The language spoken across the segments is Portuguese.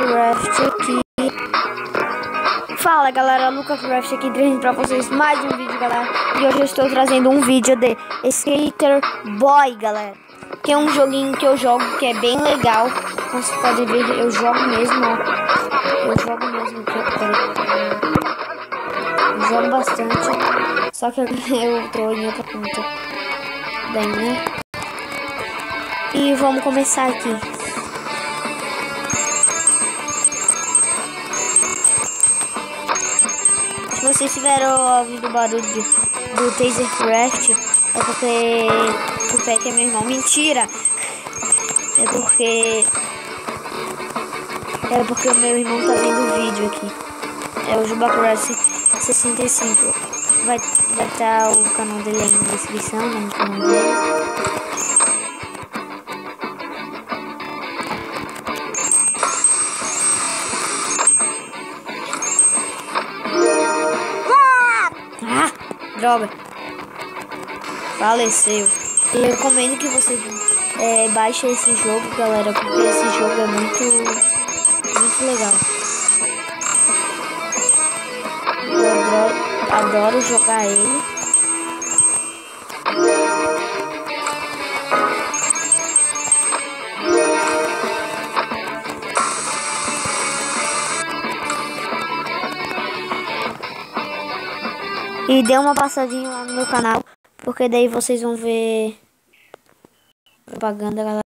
LucaCraft aqui. Fala galera, LucaCraft aqui trazendo pra vocês mais um vídeo, galera. E hoje eu estou trazendo um vídeo de Skater Boy, galera. Que é um joguinho que eu jogo que é bem legal. Como vocês podem ver, eu jogo mesmo, ó. Eu jogo mesmo aqui, eu jogo bastante. Só que eu tô em outra conta. Bem, né? E vamos começar aqui. Se vocês tiveram ouvido o barulho do Tasercraft, é porque o Peck é meu irmão. Mentira! É porque o meu irmão tá vendo o vídeo aqui. É o JubaCraft 65. Vai estar o canal dele aí na descrição, né, no canal dele. Droga, faleceu. Eu recomendo que vocês baixem esse jogo, galera, porque esse jogo é muito legal. Eu adoro jogar ele. E dê uma passadinha lá no meu canal, porque daí vocês vão ver propaganda, galera.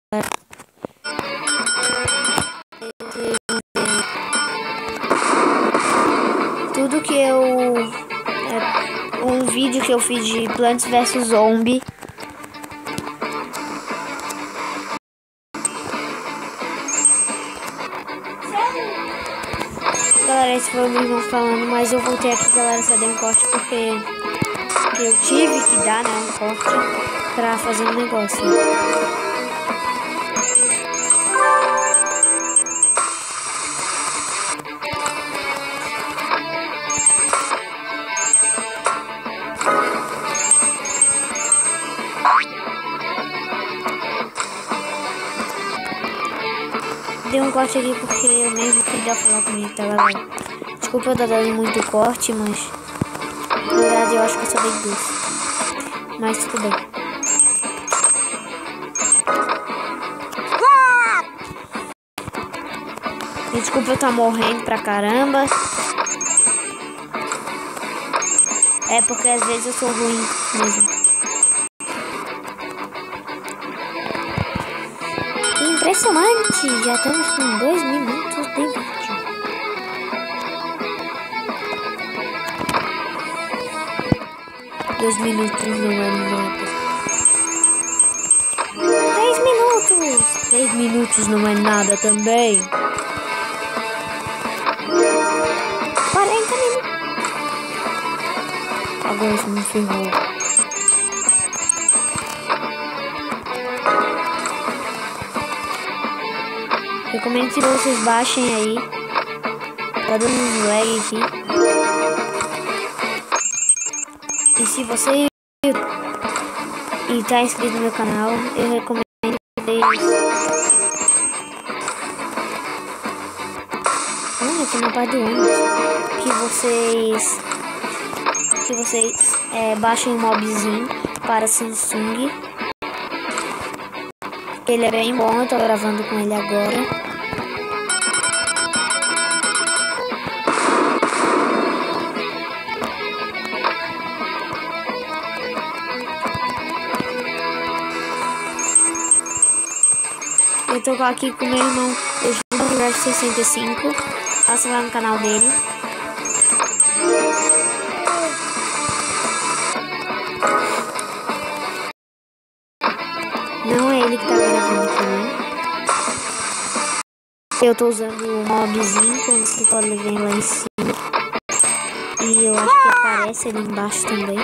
Tudo que um vídeo que eu fiz de Plants vs Zombie. Galera, esse foi o meu irmão falando, mas eu voltei aqui, galera, só dei um corte porque eu tive que dar, né, um corte pra fazer um negócio. Dei um corte aqui porque eu mesmo queria falar comigo, tá, galera? Desculpa eu estar dando muito corte, mas na verdade eu acho que eu só dei dois. Mas tudo bem. Desculpa eu estar morrendo pra caramba. É porque às vezes eu sou ruim mesmo. Impressionante! Já estamos com 2 minutos de vídeo. Dois minutos não é nada. 3 minutos! 3 minutos não é nada também. 40 minutos. Agora isso me ferrou. Recomendo que vocês baixem aí. Tá dando uns lag aqui. E se você tá inscrito no meu canal, eu recomendo que vocês... aqui na parte do ônibus. Que vocês baixem um mobzinho para Samsung. Ele é bem bom, eu tô gravando com ele agora. Eu tô aqui com meu irmão, o JubaCraft 65. Passa lá no canal dele. Não é ele que tá gravando aqui, né? Eu tô usando o mobzinho, como você pode ver lá em cima. E eu acho que aparece ali embaixo também.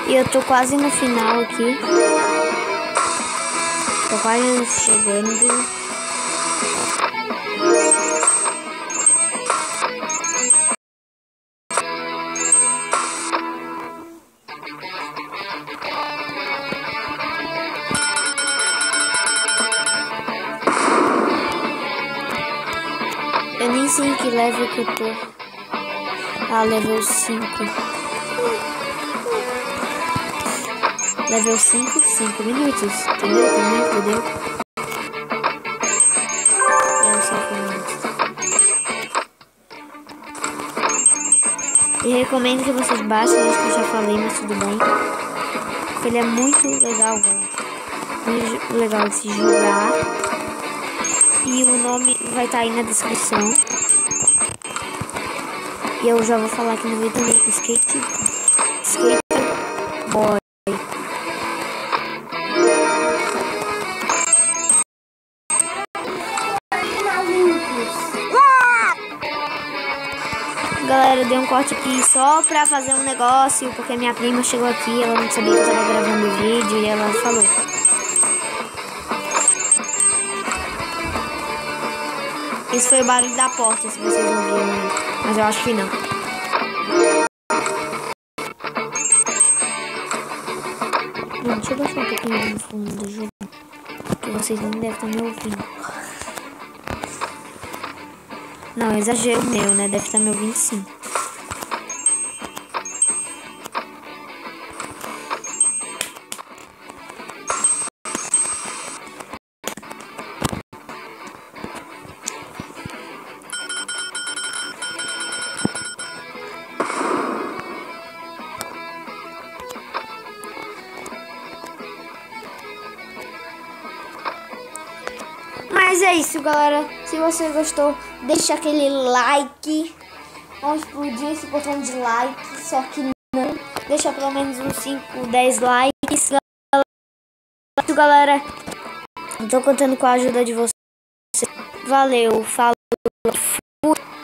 E eu tô quase no final aqui. Tô quase chegando. Eu nem sei em que level que eu tô. Ah, level 5. Level 5, 5 minutos. Entendeu? Entendeu? É 5 minutos. E recomendo que vocês baixem, acho que eu já falei, mas tudo bem. Porque ele é muito legal, galera. Muito legal de se jogar. E o nome vai estar aí na descrição. E eu já vou falar aqui no vídeo também. Skater Boy. Galera, eu dei um corte aqui só pra fazer um negócio. Porque minha prima chegou aqui. Ela não sabia que eu tava gravando o vídeo. E ela falou. Esse foi o barulho da porta, se vocês não viram, né? Mas eu acho que não. Deixa eu baixar um pouquinho no fundo do jogo, porque vocês nem devem estar me ouvindo. Não, exagero meu, né? Deve estar me ouvindo sim. Mas é isso, galera. Se você gostou, deixa aquele like. Vamos explodir esse botão de like. Só que não. Deixa pelo menos uns 5, 10 likes. Galera, eu tô contando com a ajuda de vocês. Valeu, falou.